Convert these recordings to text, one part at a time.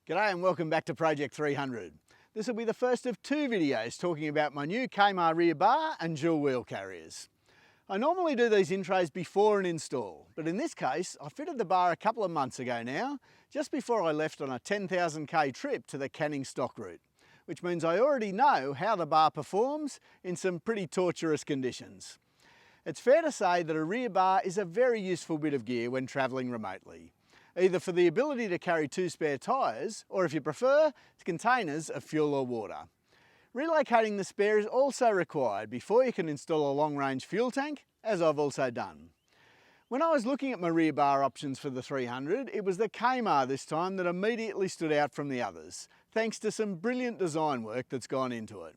G'day and welcome back to Project 300. This will be the first of two videos talking about my new Kaymar rear bar and dual wheel carriers. I normally do these intros before an install, but in this case I fitted the bar a couple of months ago now, just before I left on a 10,000k trip to the Canning stock route, which means I already know how the bar performs in some pretty torturous conditions. It's fair to say that a rear bar is a very useful bit of gear when travelling remotely, either for the ability to carry two spare tyres, or if you prefer, containers of fuel or water. Relocating the spare is also required before you can install a long-range fuel tank, as I've also done. When I was looking at my rear bar options for the 300, it was the Kaymar this time that immediately stood out from the others, thanks to some brilliant design work that's gone into it.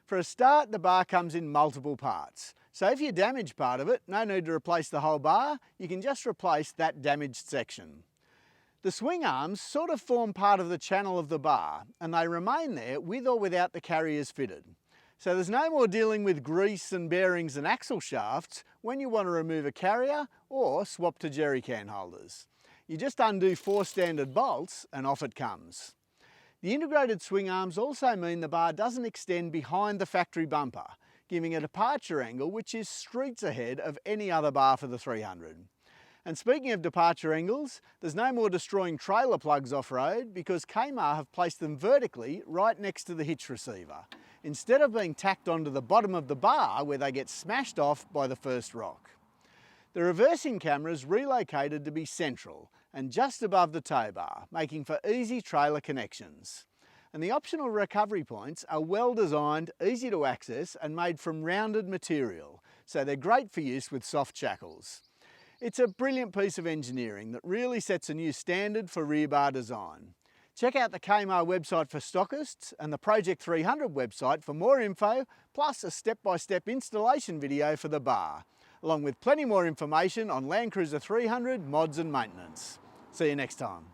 For a start, the bar comes in multiple parts, so if you damage part of it, no need to replace the whole bar, you can just replace that damaged section. The swing arms sort of form part of the channel of the bar, and they remain there with or without the carriers fitted. So there's no more dealing with grease and bearings and axle shafts when you want to remove a carrier or swap to jerry can holders. You just undo 4 standard bolts and off it comes. The integrated swing arms also mean the bar doesn't extend behind the factory bumper, giving a departure angle which is streets ahead of any other bar for the 300. And speaking of departure angles, there's no more destroying trailer plugs off-road because Kaymar have placed them vertically right next to the hitch receiver, instead of being tacked onto the bottom of the bar where they get smashed off by the first rock. The reversing camera is relocated to be central and just above the tow bar, making for easy trailer connections. And the optional recovery points are well designed, easy to access and made from rounded material, so they're great for use with soft shackles. It's a brilliant piece of engineering that really sets a new standard for rear bar design. Check out the Kaymar website for stockists and the Project 300 website for more info, plus a step-by-step installation video for the bar, along with plenty more information on LandCruiser 300 mods and maintenance. See you next time.